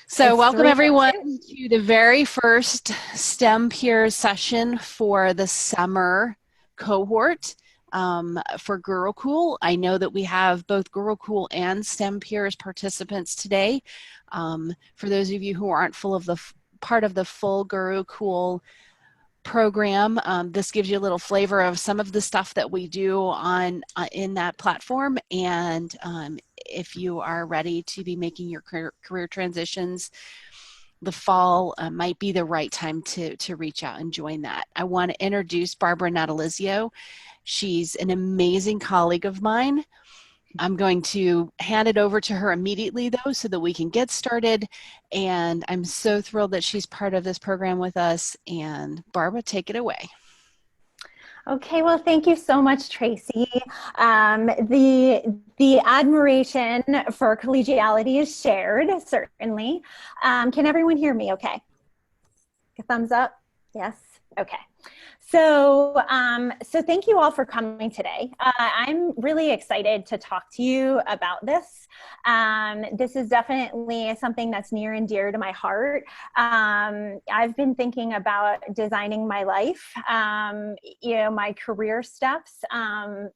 So It's welcome everyone 3:02. to the very first STEM Peers session for the summer cohort for Gurukul. I know that we have both Gurukul and STEM Peers participants today. For those of you who aren't part of the full Gurukul program, this gives you a little flavor of some of the stuff that we do in that platform. And if you are ready to be making your career transitions, the fall might be the right time to reach out and join that. I want to introduce Barbara Natalizio. She's an amazing colleague of mine. I'm going to hand it over to her immediately, though, so that we can get started. And I'm so thrilled that she's part of this program with us. And Barbara, take it away. Okay, well, thank you so much, Tracy. The admiration for collegiality is shared, certainly. Can everyone hear me okay? A thumbs up? Yes? Okay. So thank you all for coming today. I'm really excited to talk to you about this. This is definitely something that's near and dear to my heart. I've been thinking about designing my life, my career steps,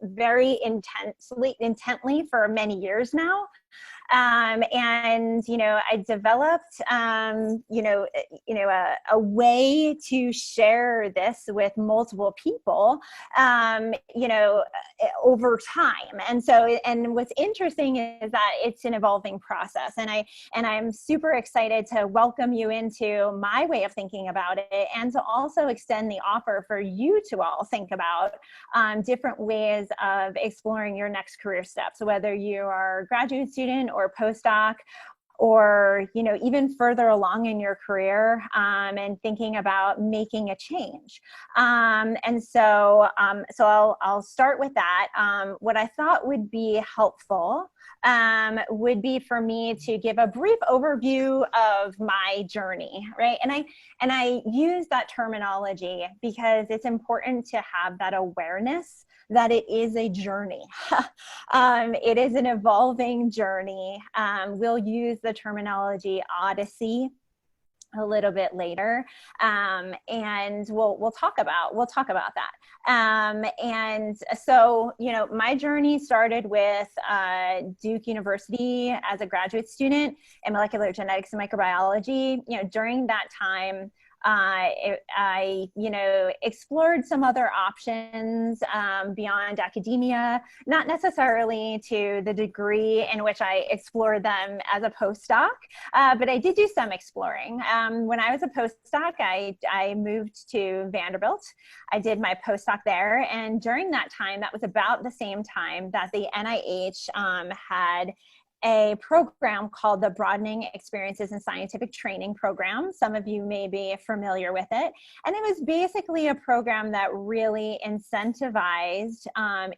very intently for many years now. I developed, a way to share this with multiple people, over time. And what's interesting is that it's an evolving process. And I'm super excited to welcome you into my way of thinking about it, and to also extend the offer for you to all think about different ways of exploring your next career steps, whether you are a graduate student or postdoc, or even further along in your career, and thinking about making a change. So I'll start with that. What I thought would be helpful would be for me to give a brief overview of my journey, right? And I use that terminology because it's important to have that awareness that it is a journey. It is an evolving journey. We'll use the terminology odyssey a little bit later, and we'll talk about that. My journey started with Duke University as a graduate student in molecular genetics and microbiology. During that time, I explored some other options beyond academia, not necessarily to the degree in which I explored them as a postdoc, but I did do some exploring. When I was a postdoc, I moved to Vanderbilt. I did my postdoc there, and during that time, that was about the same time that the NIH had a program called the Broadening Experiences in Scientific Training program. Some of you may be familiar with it. And it was basically a program that really incentivized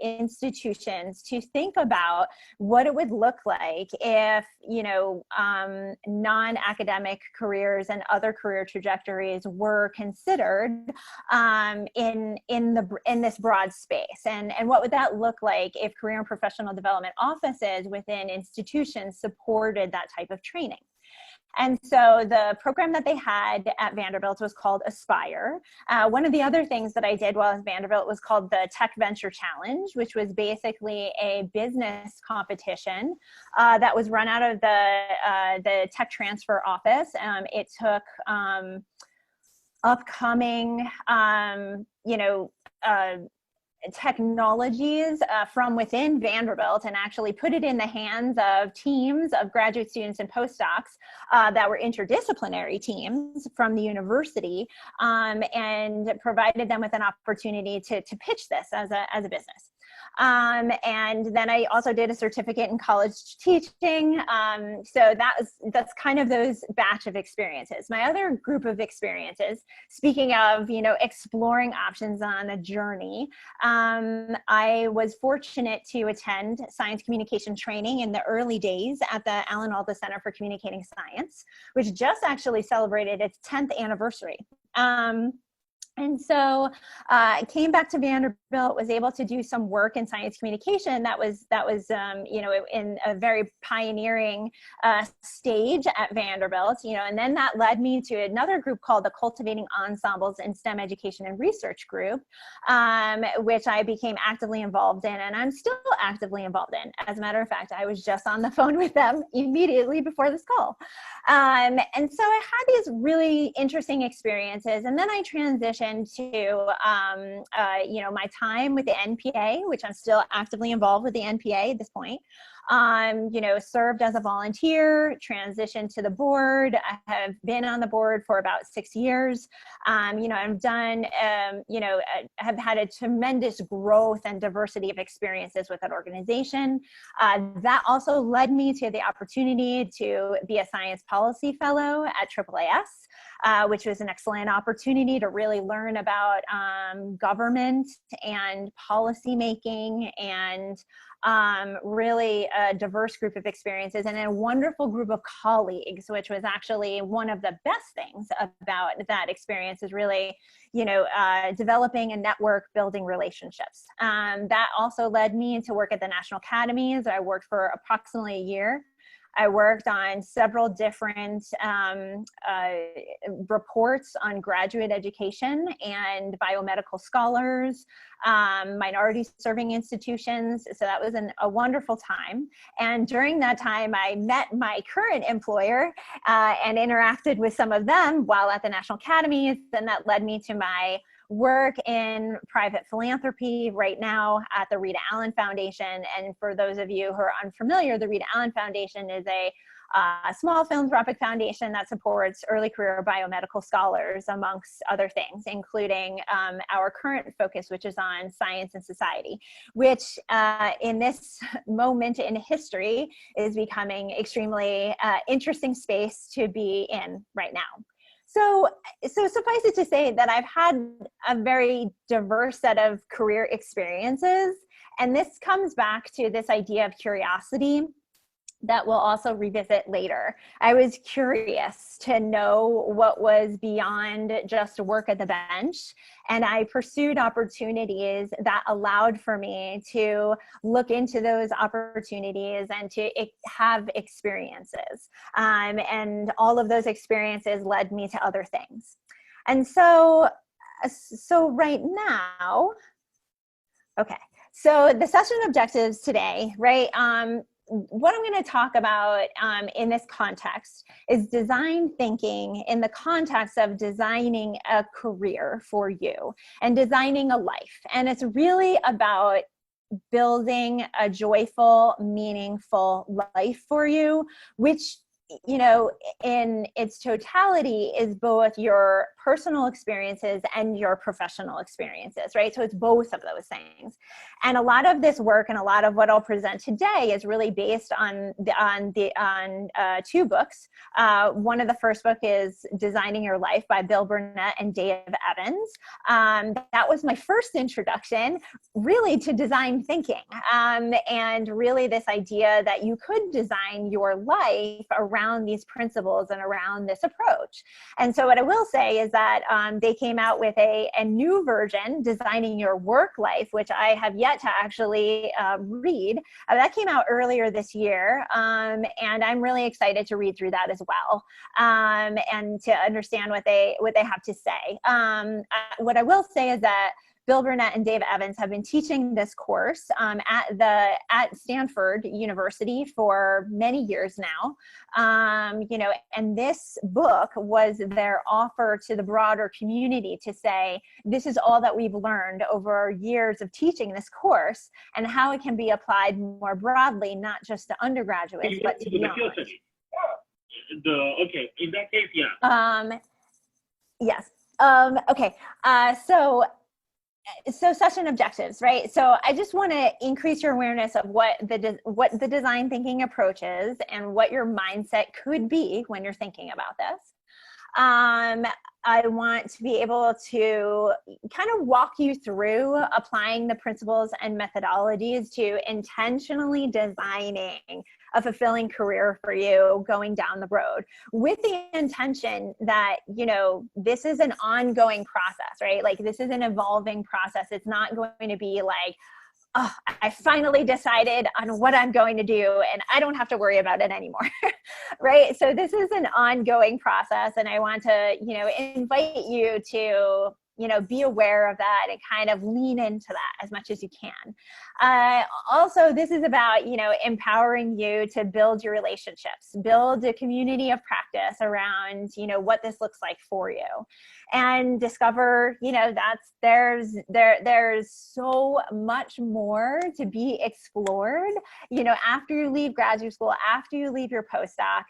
institutions to think about what it would look like if, non-academic careers and other career trajectories were considered in this broad space. And what would that look like if career and professional development offices within institutions supported that type of training? And so the program that they had at Vanderbilt was called Aspire. One of the other things that I did while at Vanderbilt was called the Tech Venture Challenge, which was basically a business competition that was run out of the tech transfer office. It took upcoming, technologies from within Vanderbilt and actually put it in the hands of teams of graduate students and postdocs that were interdisciplinary teams from the university, and provided them with an opportunity to pitch this as a business. And then I also did a certificate in college teaching. So that's kind of those batch of experiences. My other group of experiences, speaking of, exploring options on a journey, I was fortunate to attend science communication training in the early days at the Alan Alda Center for Communicating Science, which just actually celebrated its 10th anniversary. And so I came back to Vanderbilt, was able to do some work in science communication that was you know, in a very pioneering stage at Vanderbilt, you know, and then that led me to another group called the Cultivating Ensembles in STEM Education and Research Group, which I became actively involved in, and I'm still actively involved in. As a matter of fact, I was just on the phone with them immediately before this call. And so I had these really interesting experiences, and then I transitioned to, you know, my time with the NPA, which I'm still actively involved with the NPA at this point. You know, served as a volunteer, transitioned to the board. I have been on the board for about 6 years. You know, I've done, you know, have had a tremendous growth and diversity of experiences with that organization. That also led me to the opportunity to be a science policy fellow at AAAS, which was an excellent opportunity to really learn about government and policy making, and really a diverse group of experiences and a wonderful group of colleagues, which was actually one of the best things about that experience, is really, you know, developing a network, building relationships. That also led me to work at the National Academies. I worked for approximately a year. I worked on several different reports on graduate education and biomedical scholars, minority serving institutions. So that was a wonderful time. And during that time, I met my current employer and interacted with some of them while at the National Academies. And that led me to my work in private philanthropy right now at the Rita Allen Foundation. And for those of you who are unfamiliar, the Rita Allen Foundation is a small philanthropic foundation that supports early career biomedical scholars, amongst other things, including our current focus, which is on science and society, which in this moment in history is becoming extremely interesting space to be in right now. So suffice it to say that I've had a very diverse set of career experiences, and this comes back to this idea of curiosity that we'll also revisit later. I was curious to know what was beyond just work at the bench, and I pursued opportunities that allowed for me to look into those opportunities and to have experiences. And all of those experiences led me to other things. And so right now, okay, so the session objectives today, right? What I'm going to talk about in this context is design thinking in the context of designing a career for you and designing a life. And it's really about building a joyful, meaningful life for you, which, you know, in its totality is both your personal experiences and your professional experiences, right? So it's both of those things. And a lot of this work and a lot of what I'll present today is really based on two books. One of the first book is Designing Your Life by Bill Burnett and Dave Evans. That was my first introduction really to design thinking, and really this idea that you could design your life around these principles and around this approach. And so what I will say is that they came out with a new version, Designing Your Work Life, which I have yet to actually read. That came out earlier this year, and I'm really excited to read through that as well, and to understand what they have to say. What I will say is that Bill Burnett and Dave Evans have been teaching this course at Stanford University for many years now. You know, and this book was their offer to the broader community to say, this is all that we've learned over years of teaching this course and how it can be applied more broadly, not just to undergraduates, but to beyond. Okay, in that case, yeah. Yes. Okay. So session objectives, right? So I just want to increase your awareness of what the design thinking approach is and what your mindset could be when you're thinking about this. I want to be able to kind of walk you through applying the principles and methodologies to intentionally designing a fulfilling career for you going down the road, with the intention that, you know, this is an ongoing process, right? Like, this is an evolving process. It's not going to be like, oh, I finally decided on what I'm going to do and I don't have to worry about it anymore, right? So this is an ongoing process, and I want to, you know, invite you to, you know, be aware of that and kind of lean into that as much as you can. Also, this is about, you know, empowering you to build your relationships, build a community of practice around, you know, what this looks like for you, and discover, you know, there's so much more to be explored, you know, after you leave graduate school, after you leave your postdoc.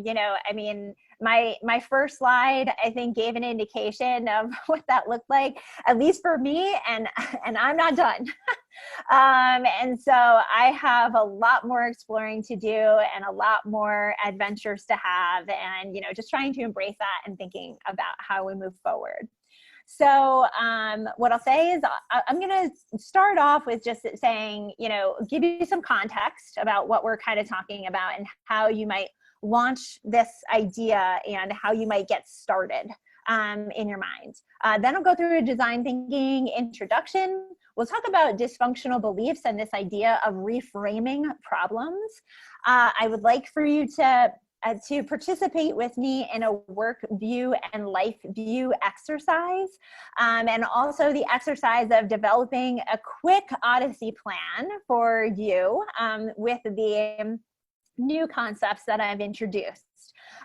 You know, I mean, my first slide, I think, gave an indication of what that looked like, at least for me, and I'm not done. And so I have a lot more exploring to do and a lot more adventures to have, and, you know, just trying to embrace that and thinking about how we move forward. So what I'll say is I'm going to start off with just saying, you know, give you some context about what we're kind of talking about and how you might launch this idea and how you might get started in your mind. Then I'll go through a design thinking introduction. We'll talk about dysfunctional beliefs and this idea of reframing problems. I would like for you to participate with me in a work view and life view exercise, and also the exercise of developing a quick Odyssey plan for you with the new concepts that I've introduced.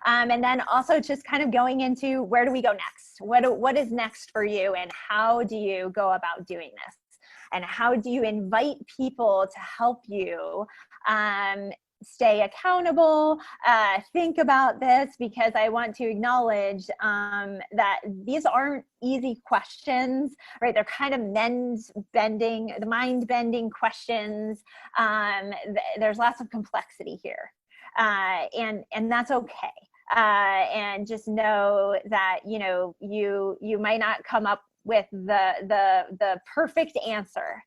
And then also just kind of going into, where do we go next? What is next for you, and how do you go about doing this? And how do you invite people to help you stay accountable, think about this, because I want to acknowledge that these aren't easy questions, right? They're kind of mind-bending questions. There's lots of complexity here, and that's okay. And just know that, you know, you might not come up with the perfect answer,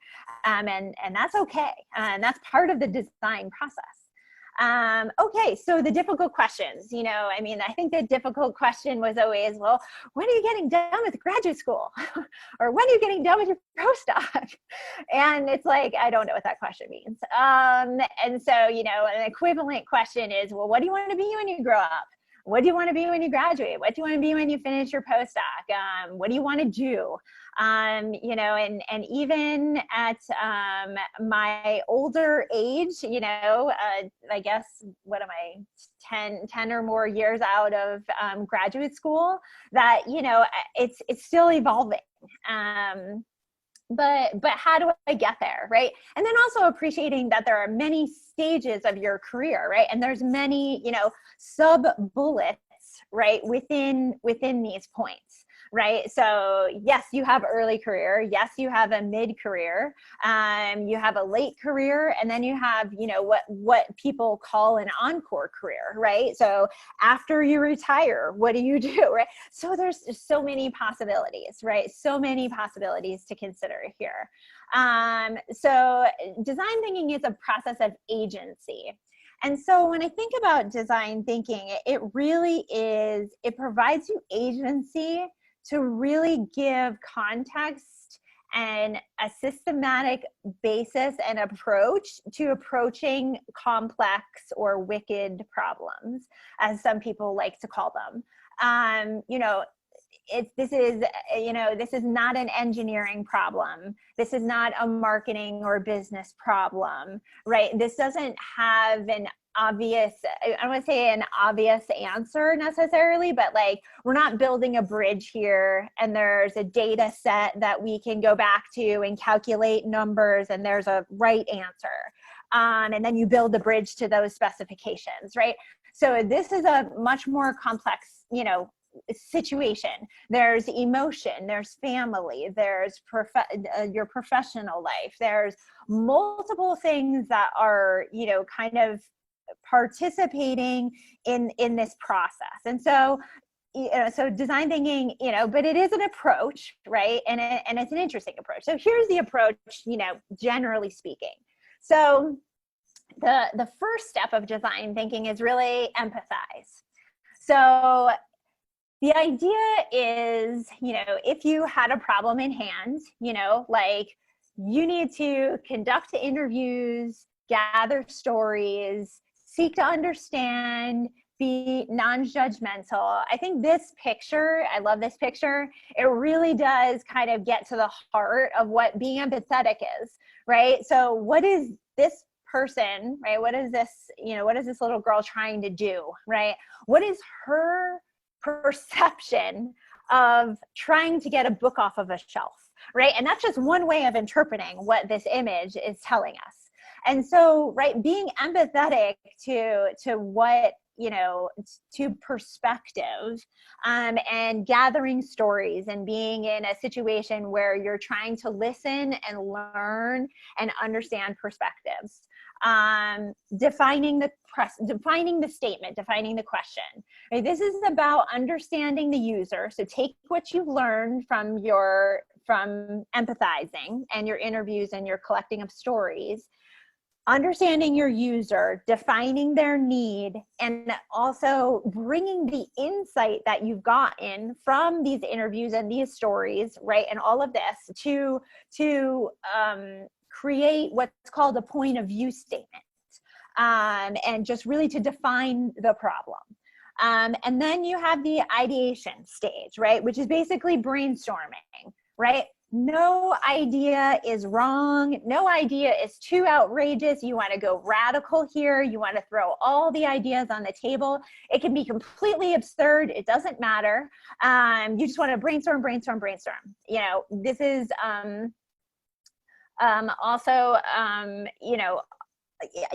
and that's okay, and that's part of the design process. Okay, so the difficult questions, you know, I mean, I think the difficult question was always, well, when are you getting done with graduate school? Or when are you getting done with your postdoc? And it's like, I don't know what that question means. And so, you know, an equivalent question is, well, what do you want to be when you grow up? What do you want to be when you graduate? What do you want to be when you finish your postdoc? What do you want to do? You know, and even at my older age, you know, I guess, what am I, 10 or more years out of graduate school, that, you know, it's still evolving. But how do I get there, right? And then also appreciating that there are many stages of your career, right? And there's many, you know, sub bullets, right, within these points, right? So yes, you have early career. Yes, you have a mid-career. You have a late career, and then you have, you know, what people call an encore career, right? So after you retire, what do you do, right? So there's so many possibilities, right? So many possibilities to consider here. So design thinking is a process of agency. And so when I think about design thinking, it really is, it provides you agency to really give context and a systematic basis and approach to approaching complex or wicked problems, as some people like to call them. You know, this is not an engineering problem. This is not a marketing or business problem, right? This doesn't have an obvious, I don't want to say an obvious answer necessarily, but like, we're not building a bridge here and there's a data set that we can go back to and calculate numbers and there's a right answer. And then you build the bridge to those specifications, right? So this is a much more complex, you know, situation. There's emotion, there's family, there's your professional life. There's multiple things that are, you know, kind of participating in this process. And so, you know, so design thinking, you know, but it is an approach, right? And it's an interesting approach. So here's the approach, you know, generally speaking. So the first step of design thinking is really empathize. So the idea is, if you had a problem in hand, like you need to conduct interviews, gather stories, seek to understand, be non-judgmental. I think this picture, I love this picture. It really does kind of get to the heart of what being empathetic is, right? So what is this person, right? What is this, what is this little girl trying to do, right? What is her perception of trying to get a book off of a shelf, right? And that's just one way of interpreting what this image is telling us. And so, right, being empathetic to what, to perspective, and gathering stories and being in a situation where you're trying to listen and learn and understand perspectives. Defining the statement, defining the question. Right? This is about understanding the user. So take what you've learned from empathizing and your interviews and your collecting of stories, understanding your user, defining their need, and also bringing the insight that you've gotten from these interviews and these stories, right, and all of this to create what's called a point of view statement, and just really to define the problem. And then you have the ideation stage, right, which is basically brainstorming, right? No idea is wrong. No idea is too outrageous. You want to go radical here. You want to throw all the ideas on the table. It can be completely absurd. It doesn't matter. You just want to brainstorm. This is also,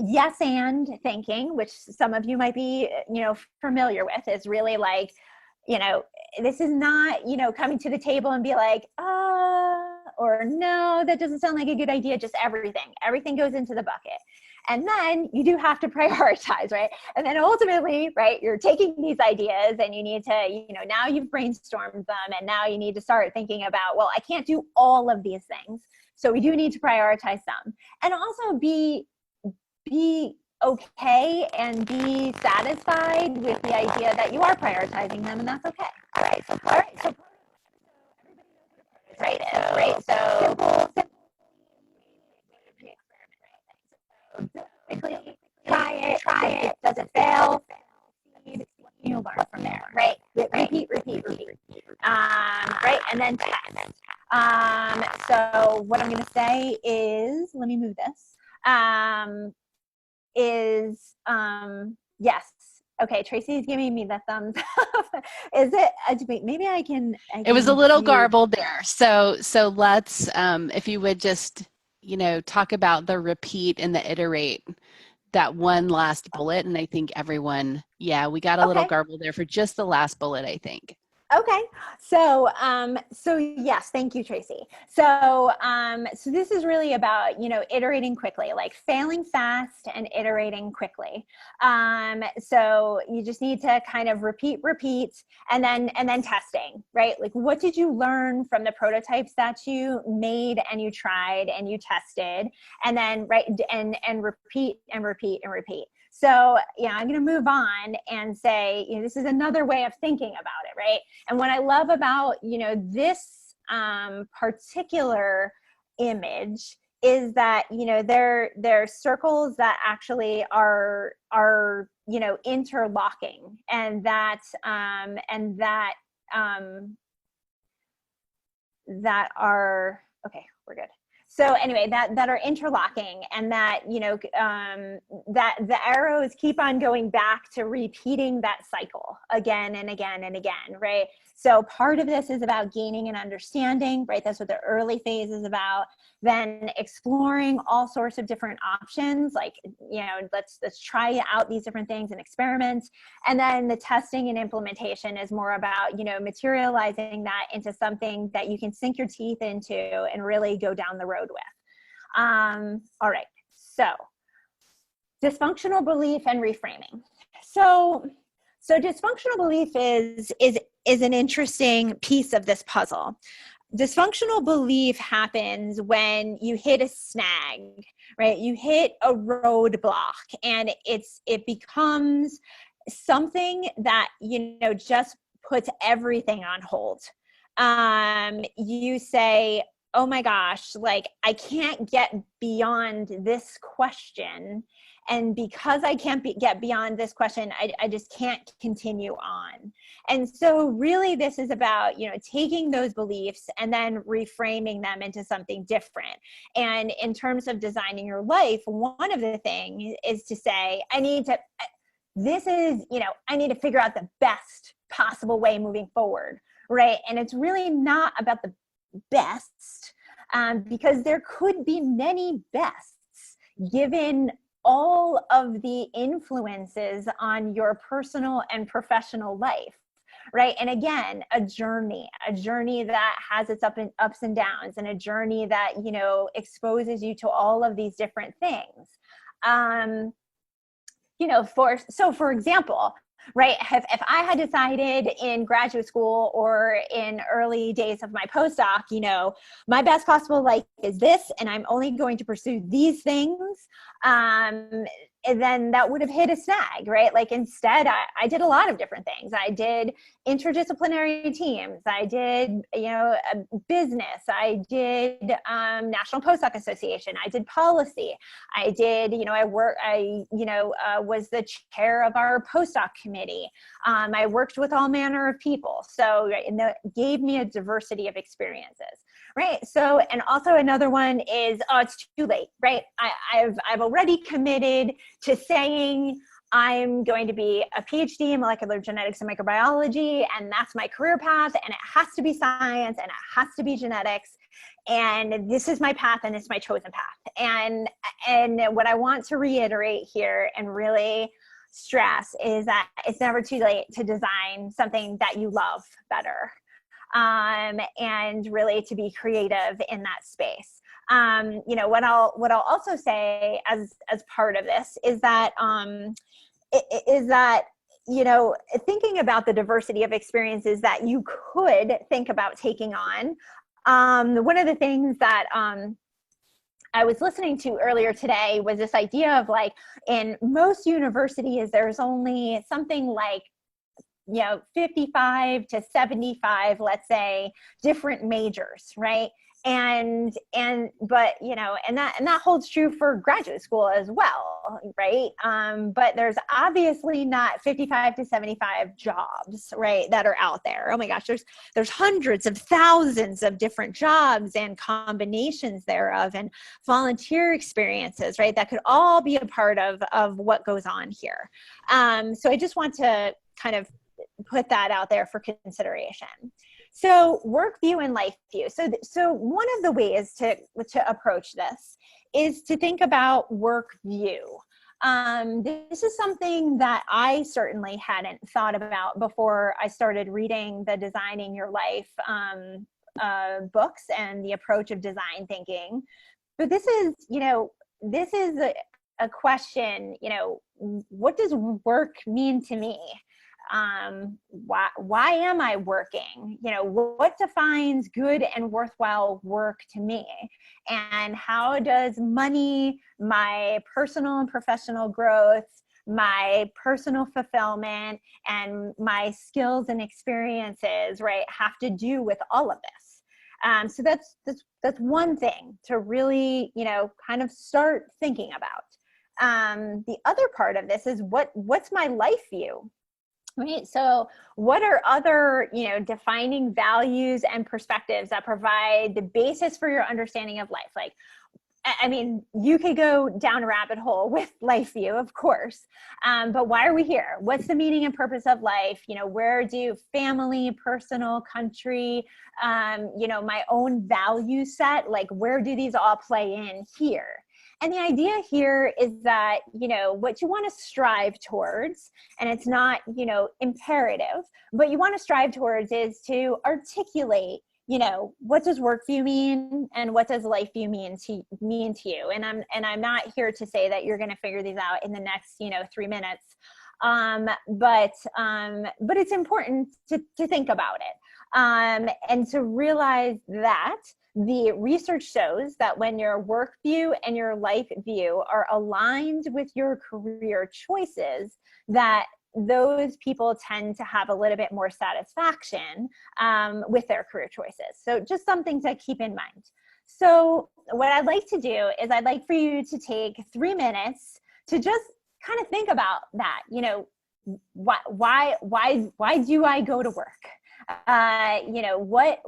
yes and thinking, which some of you might be, familiar with, is really like, this is not, coming to the table and be like, or no, that doesn't sound like a good idea. Just everything goes into the bucket. And then you do have to prioritize, right? And then ultimately, right, you're taking these ideas and you need to, now you've brainstormed them, and now you need to start thinking about, well, I can't do all of these things. So we do need to prioritize some, and also be okay and be satisfied with the idea that you are prioritizing them, and that's okay. All right. So everybody knows what a prototype is, right? So simple. Try it. Does it fail? You learn from there, right? Repeat. Right, and then test. So what I'm going to say is, let me move this. Yes. Okay, Tracy's giving me the thumbs up. Is it? Maybe I can. It was a little garbled there. So let's, if you would just, talk about the repeat and the iterate, that one last bullet. And I think everyone, we got a little garbled there for just the last bullet, I think. Okay. So yes, thank you, Tracy. So this is really about, iterating quickly, like failing fast and iterating quickly. So you just need to kind of repeat, and then testing, right? Like, what did you learn from the prototypes that you made and you tried and you tested, and then, right, and repeat. So, I'm going to move on and say, this is another way of thinking about it, right? And what I love about, this particular image is that, there are circles that actually are interlocking, and that are, okay, we're good. So anyway, that are interlocking, and that, that the arrows keep on going back to repeating that cycle again and again and again, right? So part of this is about gaining an understanding, right? That's what the early phase is about. Then exploring all sorts of different options, like, let's try out these different things and experiments. And then the testing and implementation is more about, materializing that into something that you can sink your teeth into and really go down the road with. All right, so dysfunctional belief and reframing. So dysfunctional belief is an interesting piece of this puzzle. Dysfunctional belief happens when you hit a snag, right? You hit a roadblock and it becomes something that, just puts everything on hold. You say, oh my gosh, like I can't get beyond this question. And because I can't get beyond this question, I just can't continue on. And so really this is about, taking those beliefs and then reframing them into something different. And in terms of designing your life, one of the things is to say, I need to figure out the best possible way moving forward, right? And it's really not about the best, because there could be many bests given all of the influences on your personal and professional life, right? And again, a journey that has its ups and downs, and a journey that, exposes you to all of these different things. For example, right, if I had decided in graduate school or in early days of my postdoc, my best possible life is this, and I'm only going to pursue these things, and then that would have hit a snag, right? Like instead, I did a lot of different things. I did interdisciplinary teams. I did, business. I did National Postdoc Association. I did policy. I did, I was the chair of our postdoc committee. I worked with all manner of people. So that gave me a diversity of experiences. Right. So, and also another one is, it's too late, right? I've already committed to saying I'm going to be a PhD in molecular genetics and microbiology, and that's my career path, and it has to be science, and it has to be genetics, and this is my path, and it's my chosen path. And what I want to reiterate here and really stress is that it's never too late to design something that you love better. And really to be creative in that space. What I'll also say as part of this is that thinking about the diversity of experiences that you could think about taking on. One of the things that I was listening to earlier today was this idea of, like, in most universities, there's only something like 55 to 75, let's say, different majors, right? And that holds true for graduate school as well, right? But there's obviously not 55 to 75 jobs, right, that are out there. Oh my gosh, there's hundreds of thousands of different jobs and combinations thereof, and volunteer experiences, right, that could all be a part of what goes on here. So I just want to kind of put that out there for consideration. So work view and life view. So one of the ways to approach this is to think about work view. This is something that I certainly hadn't thought about before I started reading the Designing Your Life books and the approach of design thinking. But this is a question, what does work mean to me? Why am I working? What defines good and worthwhile work to me? And how does money, my personal and professional growth, my personal fulfillment, and my skills and experiences, right, have to do with all of this? So that's one thing to really, kind of start thinking about. The other part of this is what's my life view? Right. So what are other, defining values and perspectives that provide the basis for your understanding of life? Like, I mean, you could go down a rabbit hole with life view, of course. But why are we here? What's the meaning and purpose of life? Where do family, personal, country, my own value set, like where do these all play in here? And the idea here is that, what you want to strive towards, and it's not, imperative, but you want to strive towards is to articulate, what does work view mean and what does life view mean to you? And I'm not here to say that you're going to figure these out in the next, 3 minutes. But it's important to think about it. And to realize that the research shows that when your work view and your life view are aligned with your career choices, that those people tend to have a little bit more satisfaction with their career choices. So just something to keep in mind. So what I'd like to do is I'd like for you to take 3 minutes to just kind of think about that. You know, why do I go to work? You know, what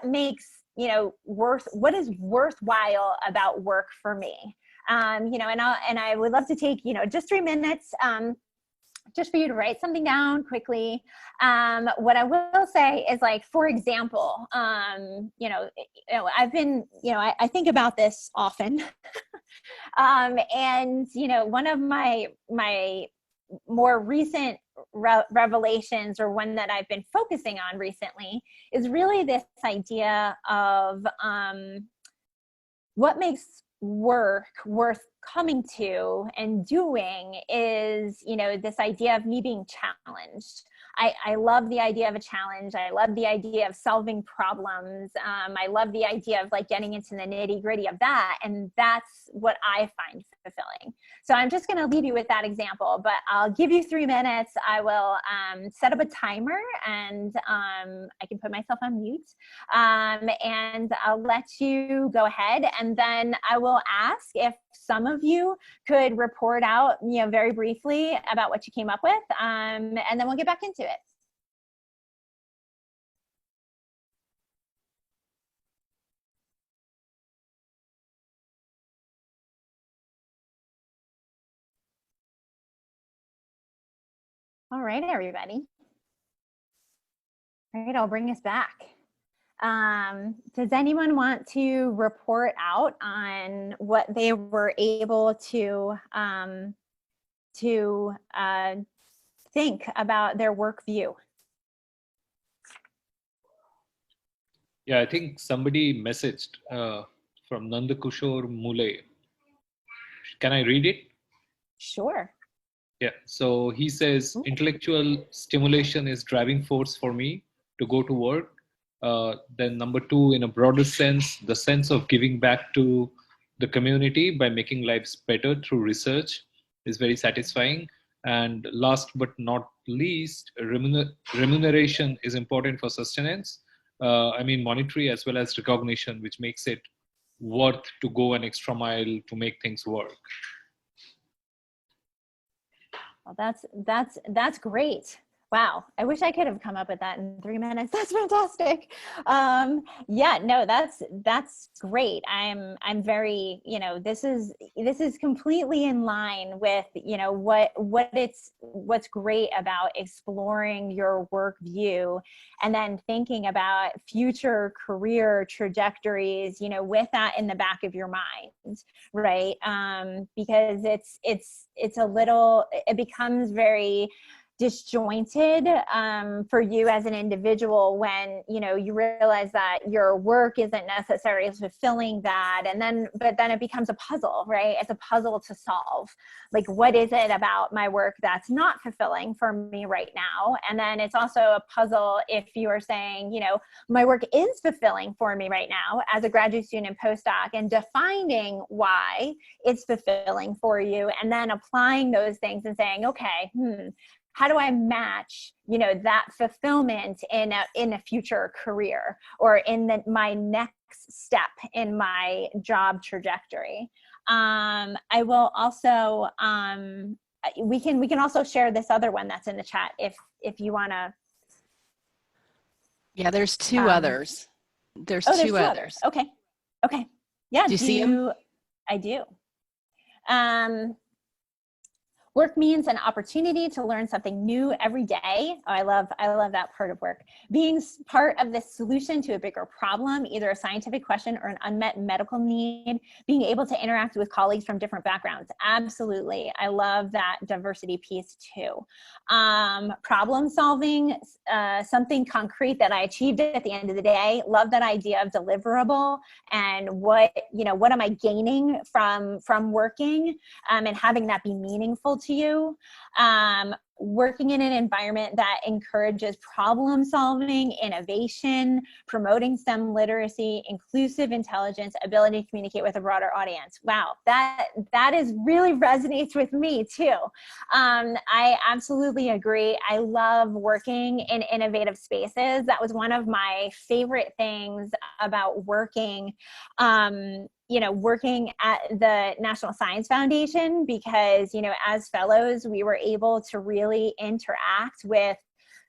makes, you know, what is worthwhile about work for me? You know, and I would love to take, you know, just 3 minutes, just for you to write something down quickly. What I will say is, like, for example, you know, I've been, you know, I think about this often. And, you know, one of my more recent revelations, or one that I've been focusing on recently, is really this idea of what makes work worth coming to and doing is, you know, this idea of me being challenged. I love the idea of a challenge. I love the idea of solving problems. I love the idea of, like, getting into the nitty gritty of that. And that's what I find fulfilling. So I'm just going to leave you with that example, but I'll give you 3 minutes. I will set up a timer, and I can put myself on mute, and I'll let you go ahead. And then I will ask if some of you could report out, you know, very briefly about what you came up with, and then we'll get back into it. All right, everybody. All right, I'll bring us back. Does anyone want to report out on what they were able to think about their work view? Yeah, I think somebody messaged from Nandakushore Mule. Can I read it? Sure. Yeah, so he says, intellectual stimulation is driving force for me to go to work. Then number 2, in a broader sense, the sense of giving back to the community by making lives better through research is very satisfying. And last but not least, remuneration is important for sustenance. I mean, monetary as well as recognition, which makes it worth to go an extra mile to make things work. Well, that's great. Wow, I wish I could have come up with that in 3 minutes. That's fantastic. Yeah, no, that's great. I'm very, you know, this is completely in line with, you know, what's great about exploring your work view, and then thinking about future career trajectories, you know, with that in the back of your mind, right? Because it's a little, it becomes very disjointed for you as an individual when, you know, you realize that your work isn't necessarily fulfilling that, but then it becomes a puzzle, right? It's a puzzle to solve. Like, what is it about my work that's not fulfilling for me right now? And then it's also a puzzle if you are saying, you know, my work is fulfilling for me right now as a graduate student and postdoc, and defining why it's fulfilling for you, and then applying those things and saying, okay, how do I match, you know, that fulfillment in a future career, or in my next step in my job trajectory? I will also, we can also share this other one that's in the chat if you want to. Yeah, there's 2 others. There's two others. Okay. Yeah. Do you see them? I do. Work means an opportunity to learn something new every day. Oh, I love that part of work. Being part of the solution to a bigger problem, either a scientific question or an unmet medical need. Being able to interact with colleagues from different backgrounds. Absolutely. I love that diversity piece too. Problem solving, something concrete that I achieved at the end of the day. Love that idea of deliverable, and what am I gaining from working, and having that be meaningful to you. working in an environment that encourages problem solving, innovation, promoting STEM literacy, inclusive intelligence, ability to communicate with a broader audience. Wow, that is really resonates with me too. I absolutely agree. I love working in innovative spaces. That was one of my favorite things about working working at the National Science Foundation, because, as fellows, we were able to really interact with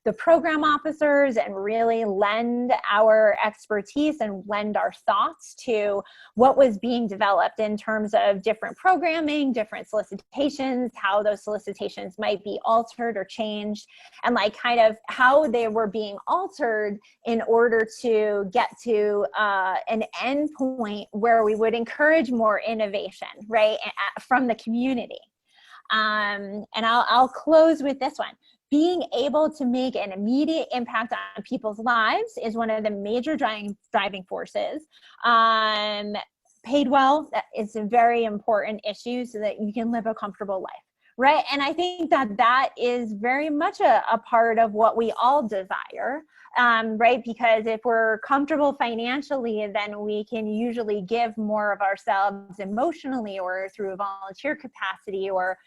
the program officers and really lend our expertise and lend our thoughts to what was being developed in terms of different programming, different solicitations, how those solicitations might be altered or changed, and like kind of how they were being altered in order to get to an end point where we would encourage more innovation, right, from the community. And I'll close with this one. Being able to make an immediate impact on people's lives is one of the major driving forces. Paid well is a very important issue so that you can live a comfortable life, right? And I think that is very much a part of what we all desire, right? Because if we're comfortable financially, then we can usually give more of ourselves emotionally or through a volunteer capacity, or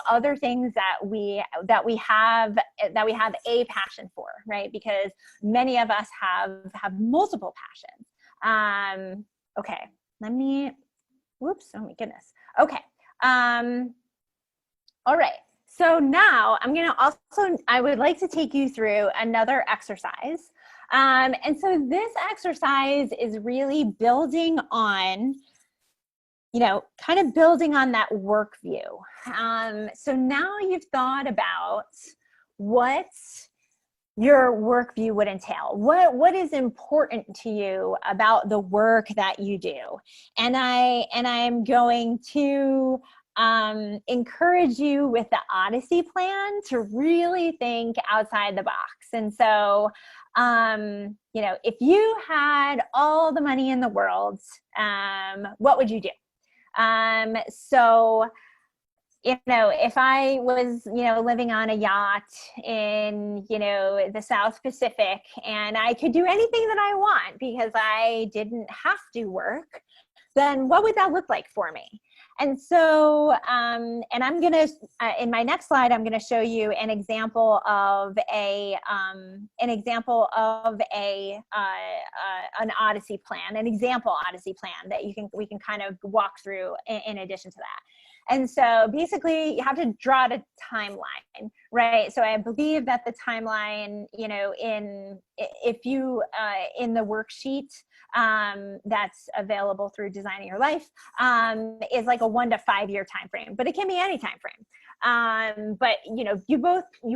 other things that we have a passion for, right? Because many of us have multiple passions. Okay, whoops, oh my goodness. Okay, all right. So now I would like to take you through another exercise. And so this exercise is really building on, kind of building on that work view. So now you've thought about what your work view would entail. What is important to you about the work that you do? And I'm going to encourage you with the Odyssey plan to really think outside the box. And so, if you had all the money in the world, what would you do? So, if I was, living on a yacht in, the South Pacific, and I could do anything that I want because I didn't have to work, then what would that look like for me? And so, and I'm going to, in my next slide, I'm going to show you an example of an Odyssey plan, an example Odyssey plan that we can kind of walk through in addition to that. And so basically you have to draw the timeline, right? So I believe that the timeline, in the worksheet that's available through Designing Your Life is like a 1 to 5 year time frame, but it can be any time frame. But you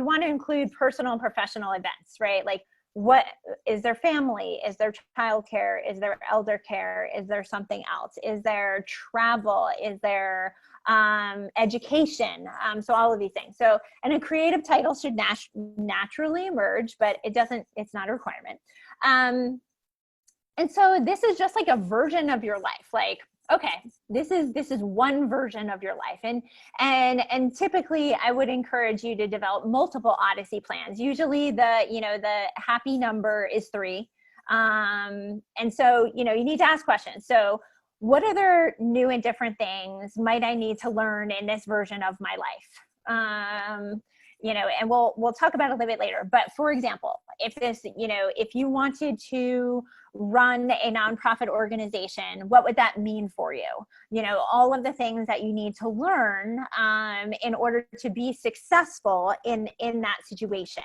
want to include personal and professional events, right? Like, what is their family? Is there childcare? Is there elder care? Is there something else? Is there travel? Is there education? So all of these things. So, and a creative title should naturally emerge, but it's not a requirement. And so this is just like a version of your life. Like, okay, this is one version of your life. And typically I would encourage you to develop multiple Odyssey plans. Usually the happy number is 3. And so, you need to ask questions. So what other new and different things might I need to learn in this version of my life? And we'll talk about it a little bit later. But for example, if you wanted to run a nonprofit organization, what would that mean for you? All of the things that you need to learn in order to be successful in that situation,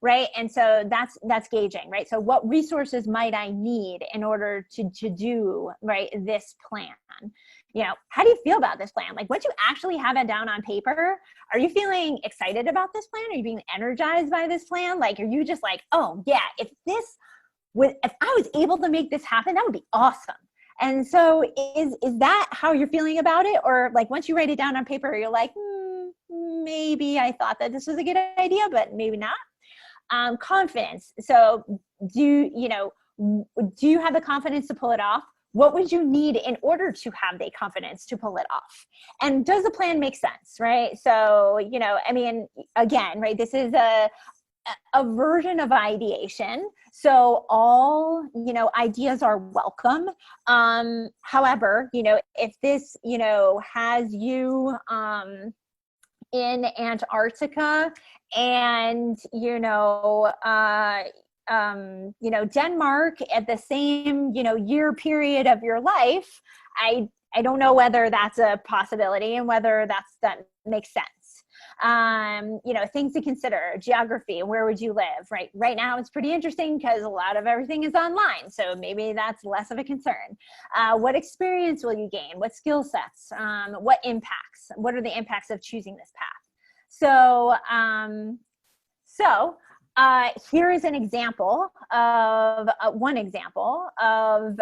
right? And so that's gauging, right? So what resources might I need in order to do, right, this plan? How do you feel about this plan? Like, once you actually have it down on paper, are you feeling excited about this plan? Are you being energized by this plan? Like, are you just like, oh yeah, if I was able to make this happen, that would be awesome. And so is that how you're feeling about it? Or like, once you write it down on paper, you're like, maybe I thought that this was a good idea, but maybe not. Confidence. So do you have the confidence to pull it off? What would you need in order to have the confidence to pull it off? And does the plan make sense, right? So, you know, I mean, again, right, this is a version of ideation. So all, you know, ideas are welcome. However, you know, if this, you know, has you in Antarctica and, Denmark at the same, year period of your life, I don't know whether that's a possibility and whether that makes sense. Things to consider: geography, where would you live? Right now it's pretty interesting because a lot of everything is online, so maybe that's less of a concern. What experience will you gain? What skill sets? What are the impacts of choosing this path? So here is an example of one example of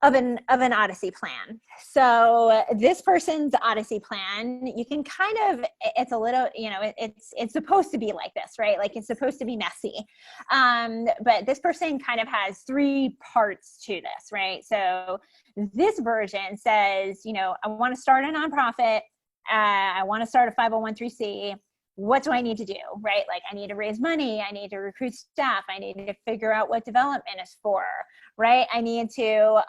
an Odyssey plan. So this person's Odyssey plan, you can kind of, it's a little, it's supposed to be like this, right? Like it's supposed to be messy. But this person kind of has 3 parts to this, right? So this version says, I want to start a nonprofit. I want to start a 501(c)(3). What do I need to do, right? Like I need to raise money. I need to recruit staff. I need to figure out what development is for, right? I need to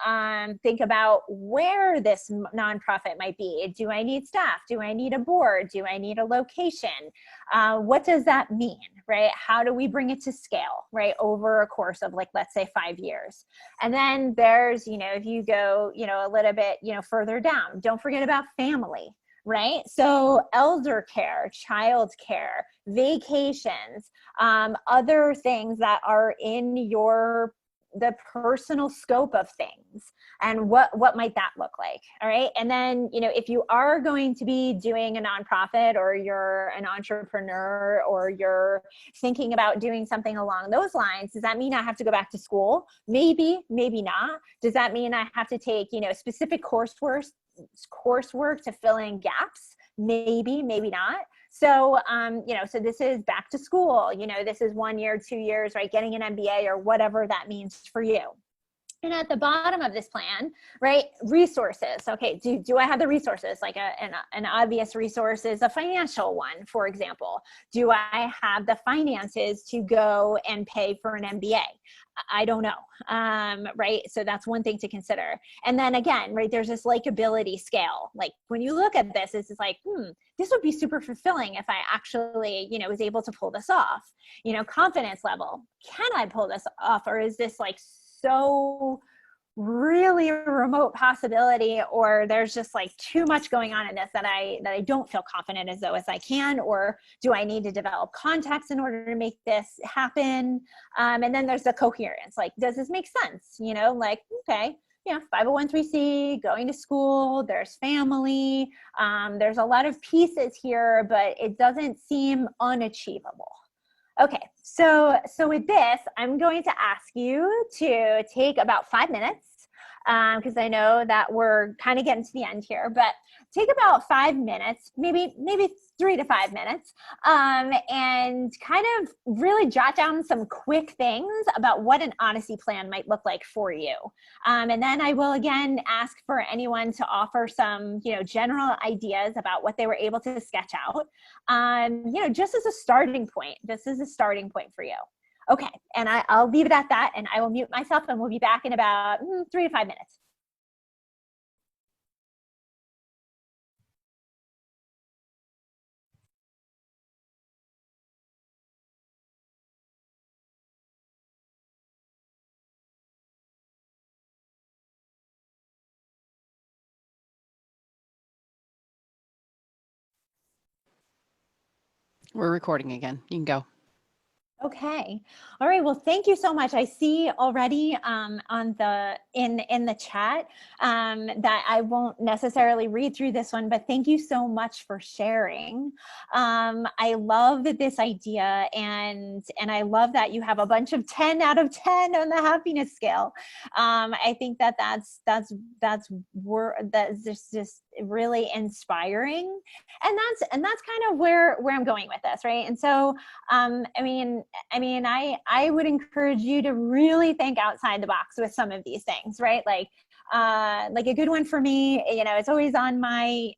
think about where this nonprofit might be. Do I need staff? Do I need a board? Do I need a location? What does that mean, right? How do we bring it to scale, right? Over a course of, like, let's say 5 years. And then there's, if you go, a little bit, further down, don't forget about family. Right? So elder care, child care, vacations, other things that are in the personal scope of things, and what might that look like? All right. And then, if you are going to be doing a nonprofit, or you're an entrepreneur, or you're thinking about doing something along those lines, does that mean I have to go back to school? Maybe, maybe not. Does that mean I have to take, specific coursework to fill in gaps? Maybe, maybe not. So, so this is back to school, this is 1 year, 2 years, right? Getting an MBA or whatever that means for you. And at the bottom of this plan, right, resources. Okay, do I have the resources? Like an obvious resource is a financial one, for example. Do I have the finances to go and pay for an MBA? I don't know, right? So that's one thing to consider. And then again, right, there's this likability scale. Like when you look at this, it's just like, this would be super fulfilling if I actually, was able to pull this off. Confidence level. Can I pull this off? Or is this like so really a remote possibility, or there's just like too much going on in this that I don't feel confident as I can? Or do I need to develop contacts in order to make this happen? And then there's the coherence. Like, does this make sense? Like, okay, 501(c), going to school, there's family, there's a lot of pieces here, but it doesn't seem unachievable. Okay, so with this, I'm going to ask you to take about 5 minutes, because I know that we're kind of getting to the end here, but take about 5 minutes, maybe 3 to 5 minutes, and kind of really jot down some quick things about what an Odyssey plan might look like for you. And then I will again ask for anyone to offer some, general ideas about what they were able to sketch out, just as a starting point, for you. Okay, and I'll leave it at that, and I will mute myself, and we'll be back in about 3 to 5 minutes. We're recording again. You can go. Okay. All right. Well, thank you so much. I see already in the chat that I won't necessarily read through this one, but thank you so much for sharing. I love this idea, and I love that you have a bunch of 10 out of 10 on the happiness scale. I think that's just really inspiring. And that's kind of where I'm going with this, right? And so I would encourage you to really think outside the box with some of these things, right? Like a good one for me, it's always on my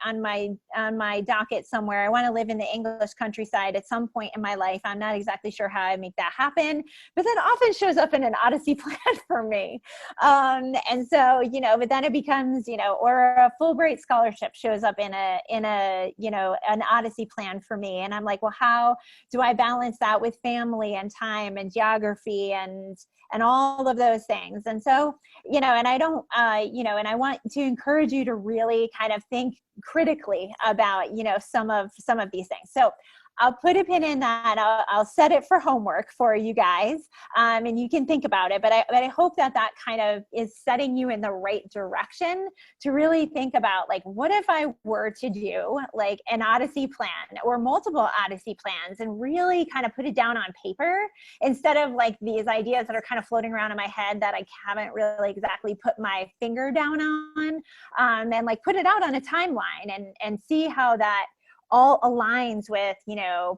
docket somewhere. I want to live in the English countryside at some point in my life. I'm not exactly sure how I make that happen, but that often shows up in an Odyssey plan for me. And so, but then it becomes, or a Fulbright scholarship shows up in an Odyssey plan for me. And I'm like, well, how do I balance that with family and time and geography and all of those things? And so, and I don't, and I want to encourage you to really kind of think critically about, some of these things. So I'll put a pin in that. I'll set it for homework for you guys, and you can think about it. But I hope that kind of is setting you in the right direction to really think about, like, what if I were to do like an Odyssey plan or multiple Odyssey plans and really kind of put it down on paper instead of like these ideas that are kind of floating around in my head that I haven't really exactly put my finger down on, and like put it out on a timeline and see how that all aligns with,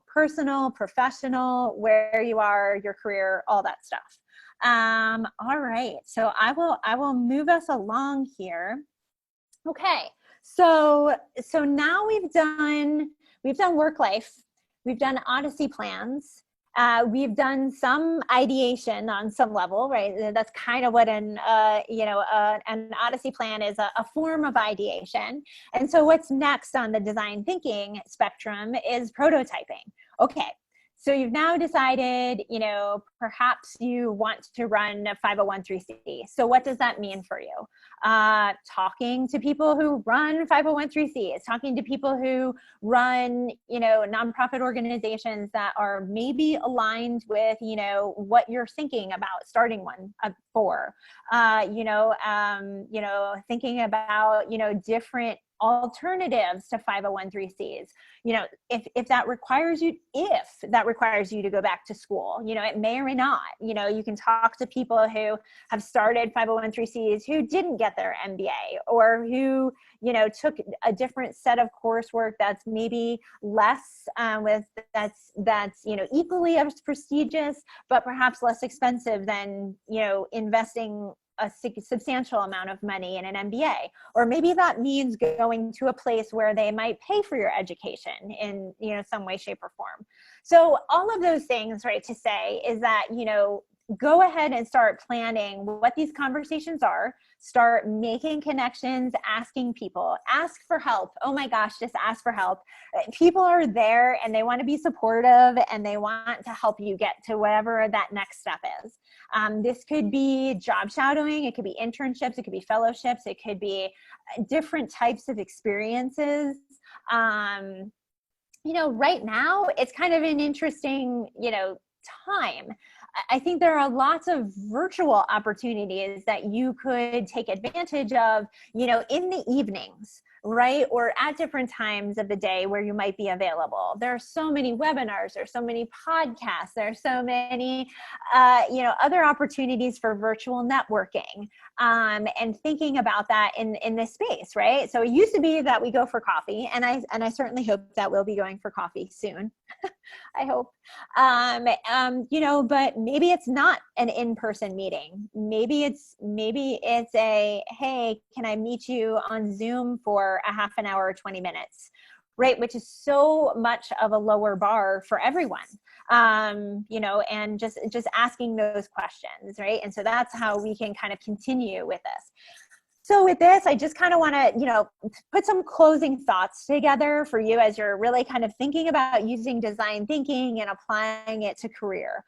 personal, professional, where you are, your career, all that stuff. All right. So I will move us along here. Okay. So now we've done work life. We've done Odyssey plans. We've done some ideation on some level, right? That's kind of what an Odyssey plan is, a form of ideation. And so what's next on the design thinking spectrum is prototyping. Okay. So you've now decided, perhaps you want to run a 501(c)(3). So what does that mean for you? Talking to people who run 501(c)(3)s, talking to people who run, nonprofit organizations that are maybe aligned with, what you're thinking about starting one for, thinking about, different alternatives to 501(c)(3)s. If that requires you to go back to school, it may or may not. You can talk to people who have started 501(c)(3)s who didn't get their MBA, or who took a different set of coursework that's maybe less that's equally as prestigious, but perhaps less expensive than investing a substantial amount of money in an MBA. Or maybe that means going to a place where they might pay for your education in, some way, shape, or form. So all of those things, right, to say is that, go ahead and start planning what these conversations are. Start making connections, asking people, ask for help. Oh my gosh, just ask for help. People are there and they want to be supportive and they want to help you get to whatever that next step is. This could be job shadowing. It could be internships. It could be fellowships. It could be different types of experiences. Right now it's kind of an interesting, time. I think there are lots of virtual opportunities that you could take advantage of, in the evenings, right? Or at different times of the day where you might be available. There are so many webinars, there's so many podcasts, there are so many, other opportunities for virtual networking, and thinking about that in this space, right? So it used to be that we go for coffee, and I certainly hope that we'll be going for coffee soon. I hope, but maybe it's not an in-person meeting. Maybe it's a, hey, can I meet you on Zoom for a half an hour or 20 minutes, right? Which is so much of a lower bar for everyone, and just asking those questions, right? And so that's how we can kind of continue with this. So with this, I just kind of want to, put some closing thoughts together for you as you're really kind of thinking about using design thinking and applying it to career.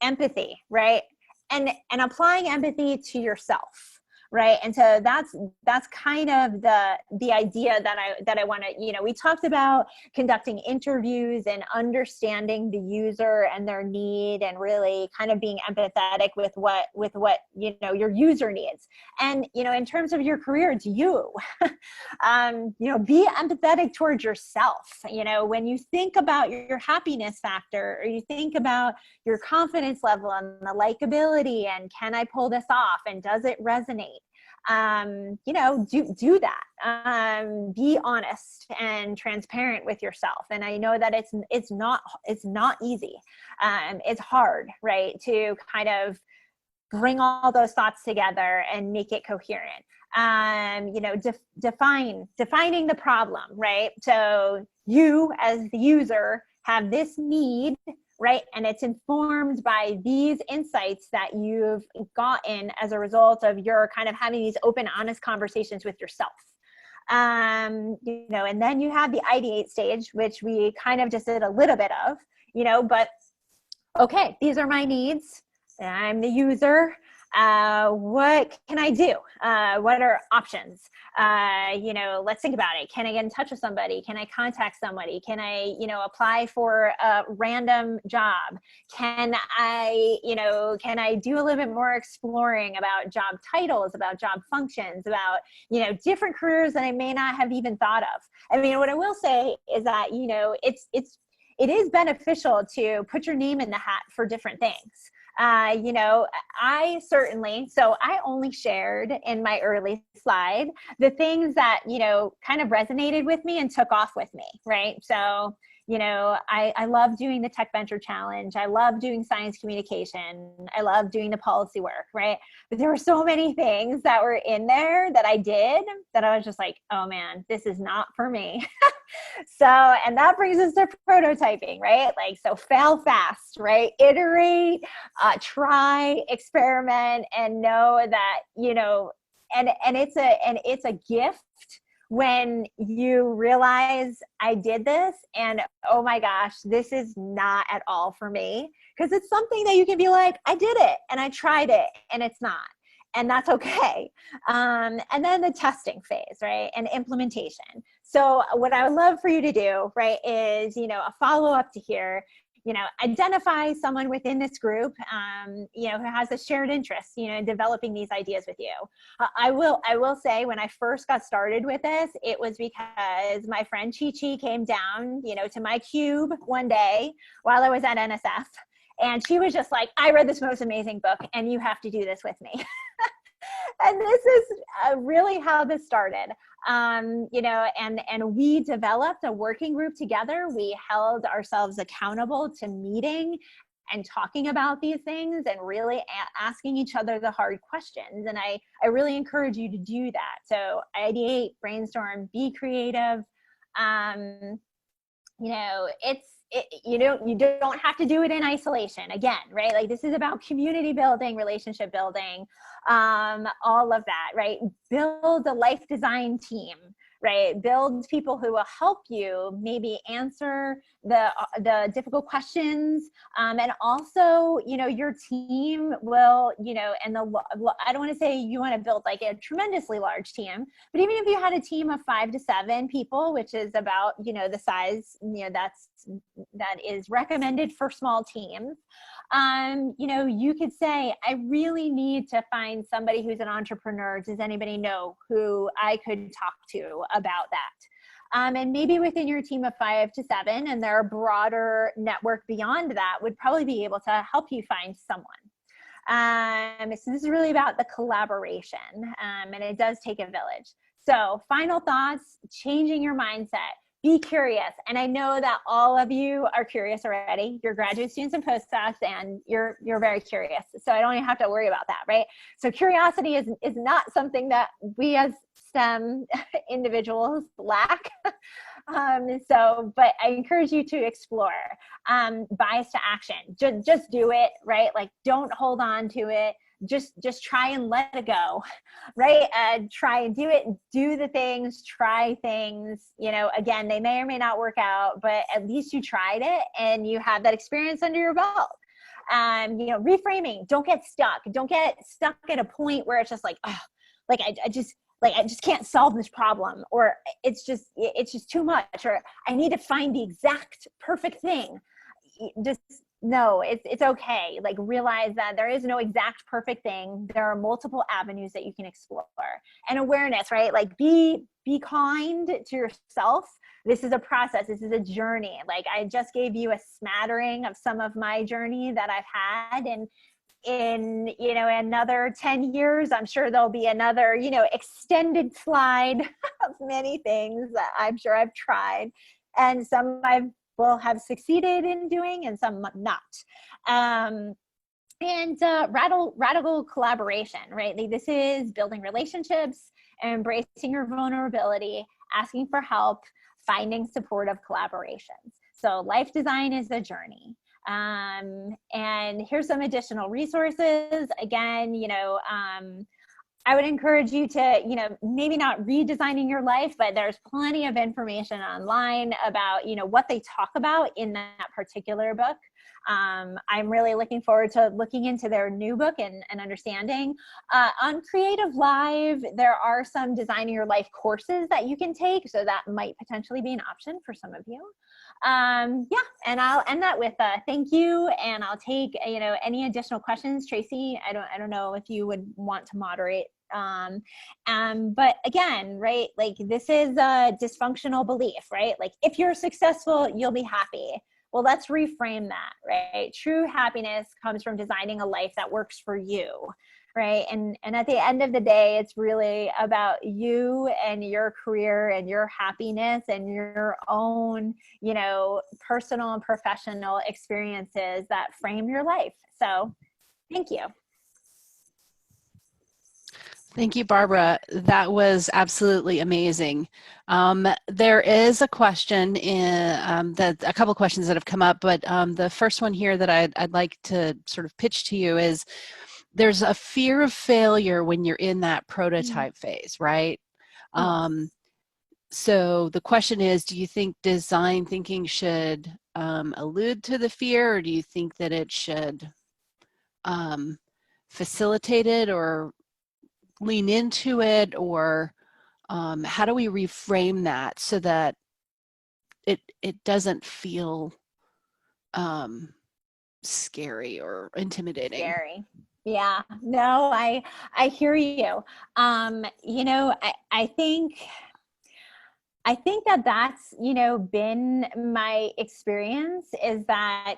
Empathy, right? And applying empathy to yourself. Right. And so that's kind of the idea that I want to, we talked about conducting interviews and understanding the user and their need, and really kind of being empathetic with what your user needs. And, in terms of your career, it's you, be empathetic towards yourself. When you think about your happiness factor, or you think about your confidence level and the likability, and can I pull this off, and does it resonate? you know, do that. Be honest and transparent with yourself. And I know that it's not easy. It's hard, right, to kind of bring all those thoughts together and make it coherent. You know, defining the problem, right? So you as the user have this need, right? And it's informed by these insights that you've gotten as a result of your kind of having these open, honest conversations with yourself. You know, and then you have the ideate stage, which we kind of just did a little bit of, you know, but okay, these are my needs. I'm the user. What can I do? What are options? You know, let's think about it. Can I get in touch with somebody? Can I contact somebody? Can I, you know, apply for a random job? Can I, you know, can I do a little bit more exploring about job titles, about job functions, about, you know, different careers that I may not have even thought of? I mean, what I will say is that, you know, it is beneficial to put your name in the hat for different things. You know, I only shared in my early slide the things that, you know, kind of resonated with me and took off with me, right? So, you know, I love doing the Tech Venture Challenge. I love doing science communication. I love doing the policy work, right? But there were so many things that were in there that I did that I was just like, oh man, this is not for me. So, and that brings us to prototyping, right? Like, so fail fast, right? Iterate, try, experiment, and know that, you know, and it's a gift when you realize I did this and oh my gosh, this is not at all for me. Because it's something that you can be like, I did it and I tried it and it's not. And that's okay. And then the testing phase, right? And implementation. So what I would love for you to do, right, is, you know, a follow-up to here, you know, identify someone within this group, you know, who has a shared interest, you know, in developing these ideas with you. I will say when I first got started with this, it was because my friend Chi Chi came down, you know, to my cube one day while I was at NSF. And she was just like, I read this most amazing book and you have to do this with me. And this is really how this started. You know, and we developed a working group together. We held ourselves accountable to meeting and talking about these things and really asking each other the hard questions. And I really encourage you to do that. So ideate, brainstorm, be creative. You know, you don't have to do it in isolation again, right? Like this is about community building, relationship building, all of that, right? Build a life design team, right? Build people who will help you maybe answer the difficult questions. And also, you know, your team will, you know, and I don't want to say you want to build like a tremendously large team, but even if you had a team of 5 to 7 people, which is about, you know, the size, you know, that is recommended for small teams. You know, you could say, I really need to find somebody who's an entrepreneur. Does anybody know who I could talk to about that? And maybe within your team of 5 to 7, and there are broader network beyond that, would probably be able to help you find someone. So this is really about the collaboration, and it does take a village. So final thoughts, changing your mindset. Be curious. And I know that all of you are curious already. You're graduate students and postdocs and you're very curious. So I don't even have to worry about that, right? So curiosity is not something that we as STEM individuals lack. But I encourage you to explore. Bias to action. Just do it, right? Like don't hold on to it. Just try and let it go, right? Try and do it, do the things, try things, you know, again, they may or may not work out, but at least you tried it and you have that experience under your belt. You know, reframing, don't get stuck at a point where it's just like, oh, like I just can't solve this problem, or it's just too much, or I need to find the exact perfect thing. Just no, it's okay. Like realize that there is no exact perfect thing. There are multiple avenues that you can explore. And awareness, right? Like be kind to yourself. This is a process. This is a journey. Like I just gave you a smattering of some of my journey that I've had. And in, another 10 years, I'm sure there'll be another, extended slide of many things that I'm sure I've tried. And some I will have succeeded in doing and some not. And radical collaboration, right? Like, this is building relationships, embracing your vulnerability, asking for help, finding supportive collaborations. So life design is a journey. And here's some additional resources. Again, I would encourage you to, maybe not redesigning your life, but there's plenty of information online about, what they talk about in that particular book. I'm really looking forward to looking into their new book and understanding. On Creative Live, there are some Designing Your Life courses that you can take, so that might potentially be an option for some of you. And I'll end that with thank you, and I'll take any additional questions. Tracy, I don't know if you would want to moderate. But again, right, like, this is a dysfunctional belief, right? Like, if you're successful, you'll be happy. Well, let's reframe that, right? True happiness comes from designing a life that works for you, right? And at the end of the day, it's really about you and your career and your happiness and your own, personal and professional experiences that frame your life. So thank you. Thank you, Barbara. That was absolutely amazing. There is a question a couple of questions that have come up, but the first one here that I'd like to sort of pitch to you is, there's a fear of failure when you're in that prototype phase, right? So the question is, do you think design thinking should allude to the fear, or do you think that it should facilitate it or lean into it, or how do we reframe that so that it doesn't feel scary or intimidating? Scary. Yeah, no, I hear you. I think that's, been my experience, is that,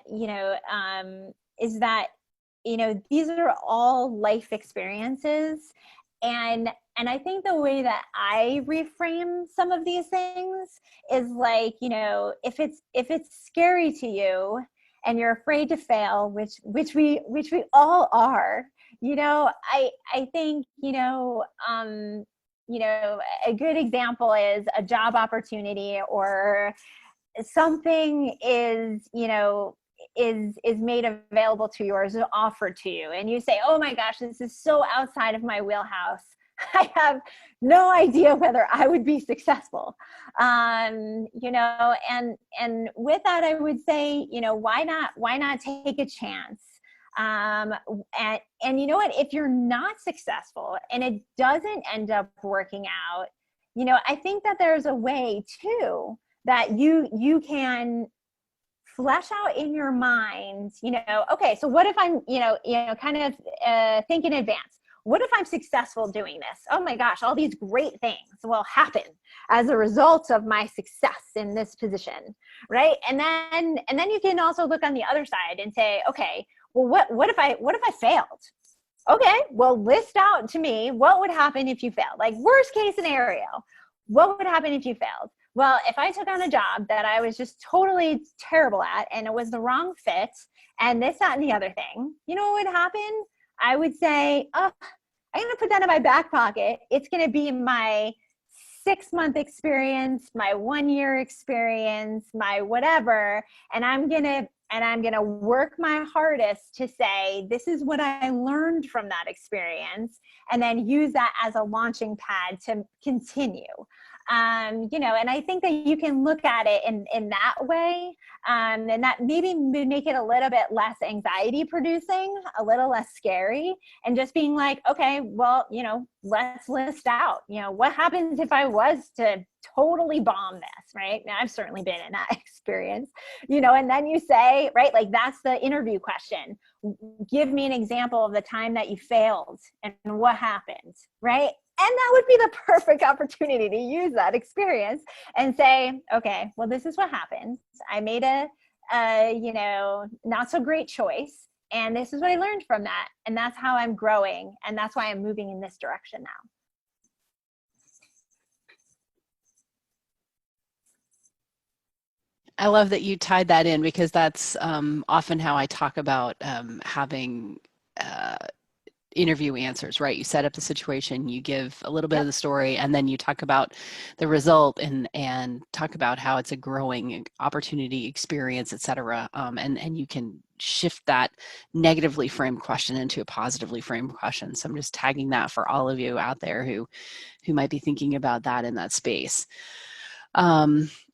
these are all life experiences. And I think the way that I reframe some of these things is like, if it's scary to you and you're afraid to fail, which we all are, I think, a good example is a job opportunity, or something is made available to you, or is offered to you, and you say, oh my gosh, this is so outside of my wheelhouse. I have no idea whether I would be successful. And with that, I would say, why not take a chance? And you know what, if you're not successful and it doesn't end up working out, I think that there's a way too that you can flesh out in your mind, okay, so what if I'm, kind of think in advance. What if I'm successful doing this? Oh my gosh, all these great things will happen as a result of my success in this position, right? And then you can also look on the other side and say, okay, well, what if I failed? Okay, well, list out to me what would happen if you failed. Like, worst case scenario, what would happen if you failed? Well, if I took on a job that I was just totally terrible at, and it was the wrong fit, and this, that, and the other thing, you know what would happen? I would say, oh, I'm going to put that in my back pocket. It's going to be my 6-month experience, my 1-year experience, my whatever, and I'm going to work my hardest to say, this is what I learned from that experience, and then use that as a launching pad to continue. And I think that you can look at it in that way, and that maybe make it a little bit less anxiety producing, a little less scary, and just being like, okay, well, let's list out, what happens if I was to totally bomb this, right? Now, I've certainly been in that experience, and then you say, right, like, that's the interview question. Give me an example of the time that you failed and what happened, right? And that would be the perfect opportunity to use that experience and say, okay, well, this is what happened. I made a not so great choice. And this is what I learned from that. And that's how I'm growing. And that's why I'm moving in this direction now. I love that you tied that in, because that's often how I talk about having interview answers, right? You set up the situation, you give a little bit of the story, and then you talk about the result and talk about how it's a growing opportunity, experience, etc. And you can shift that negatively framed question into a positively framed question. So I'm just tagging that for all of you out there who might be thinking about that in that space.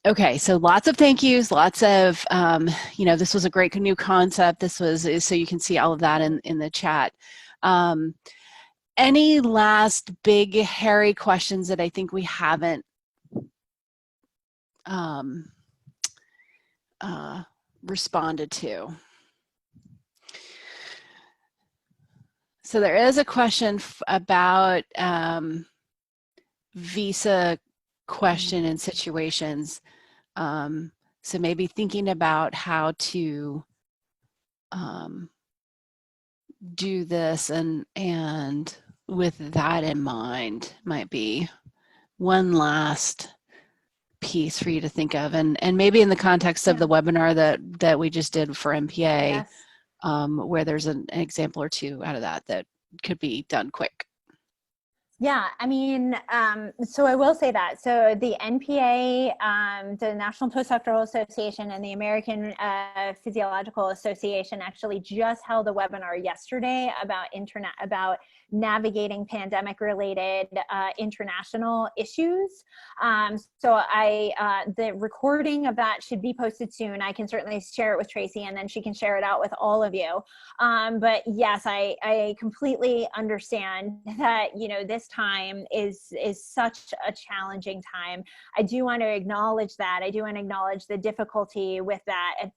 Okay, so lots of thank yous, lots of, this was a great new concept. This was, so you can see all of that in the chat. Any last big, hairy questions that I think we haven't responded to? So there is a question about visa question and situations. So maybe thinking about how to do this and with that in mind might be one last piece for you to think of, and maybe in the context of the webinar that we just did for MPA, where there's an example or two out of that could be done quick. Yeah, I mean, so I will say that. So the NPA, the National Postdoctoral Association, and the American Physiological Association actually just held a webinar yesterday about navigating pandemic-related international issues. So the recording of that should be posted soon. I can certainly share it with Tracy, and then she can share it out with all of you. But yes, I completely understand that, this time is such a challenging time. I do want to acknowledge that. I do want to acknowledge the difficulty with that at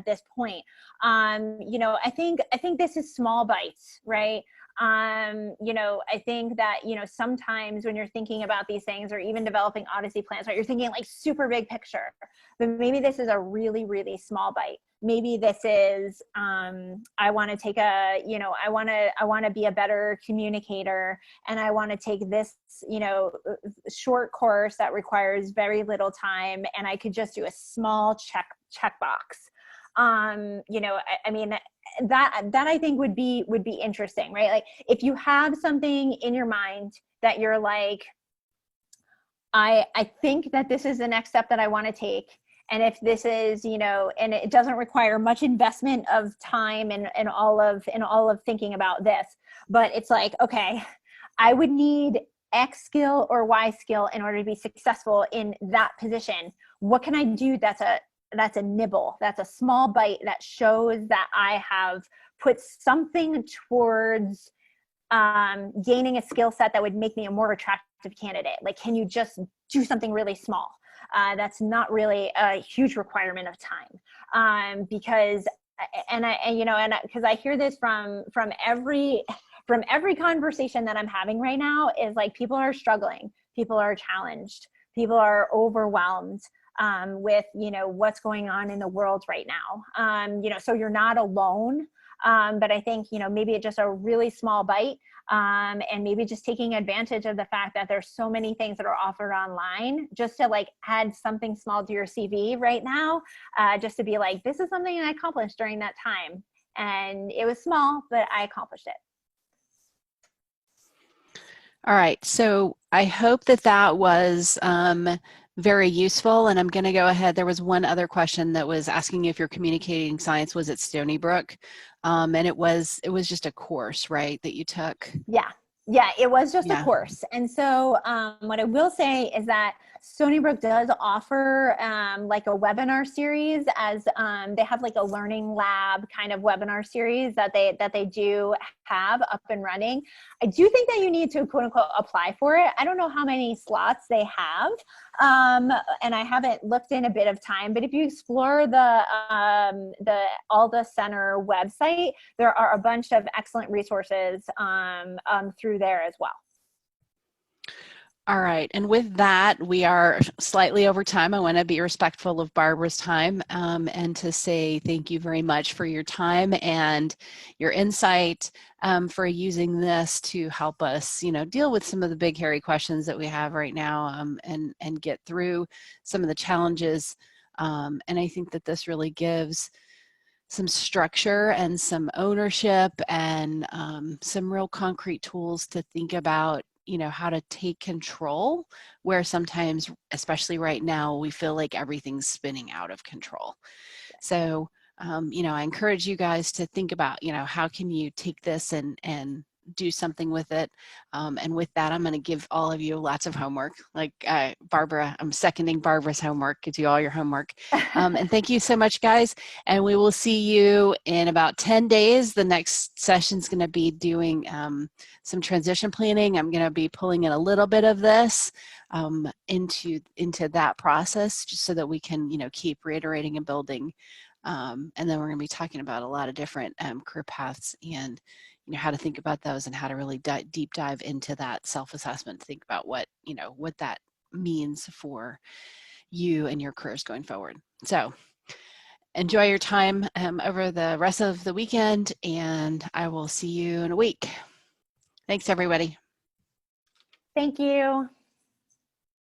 this point. I think this is small bites, right? I think that, sometimes when you're thinking about these things, or even developing Odyssey plans, right, you're thinking like super big picture, but maybe this is a really, really small bite. Maybe this is, I want to take I want to be a better communicator, and I want to take this, short course that requires very little time, and I could just do a small checkbox. I mean, that I think would be interesting, right? Like if you have something in your mind that you're like, I think that this is the next step that I want to take. And if this is, and it doesn't require much investment of time and all of thinking about this, but it's like, okay, I would need X skill or Y skill in order to be successful in that position. What can I do that's a nibble, that's a small bite that shows that I have put something towards gaining a skill set that would make me a more attractive candidate? Like, can you just do something really small? That's not really a huge requirement of time, because I hear this from every conversation that I'm having right now, is like people are struggling, people are challenged, people are overwhelmed with what's going on in the world right now. So you're not alone. But I think, maybe it's just a really small bite, and maybe just taking advantage of the fact that there's so many things that are offered online, just to like add something small to your CV right now, just to be like, this is something I accomplished during that time. And it was small, but I accomplished it. All right, so I hope that was very useful, and I'm going to go ahead. There was one other question that was asking if your communicating science was at Stony Brook, and it was just a course, right, that you took? Yeah, it was just a course. And so what I will say is that Stony Brook does offer like a webinar series, as they have like a learning lab kind of webinar series that they do have up and running. I do think that you need to quote unquote apply for it. I don't know how many slots they have, and I haven't looked in a bit of time, but if you explore the Alda Center website, there are a bunch of excellent resources through there as well. All right, and with that, we are slightly over time. I want to be respectful of Barbara's time and to say thank you very much for your time and your insight, for using this to help us, deal with some of the big, hairy questions that we have right now, and get through some of the challenges. And I think that this really gives some structure and some ownership and some real concrete tools to think about, how to take control where sometimes, especially right now, we feel like everything's spinning out of control. So, I encourage you guys to think about, how can you take this and do something with it. And with that, I'm going to give all of you lots of homework. Like Barbara, I'm seconding Barbara's homework. Do all your homework. And thank you so much, guys. And we will see you in about 10 days. The next session is going to be doing some transition planning. I'm going to be pulling in a little bit of this into that process, just so that we can, keep reiterating and building. And then we're going to be talking about a lot of different career paths and how to think about those and how to really deep dive into that self-assessment, think about what that means for you and your careers going forward. So enjoy your time over the rest of the weekend, and I will see you in a week. Thanks, everybody. Thank you.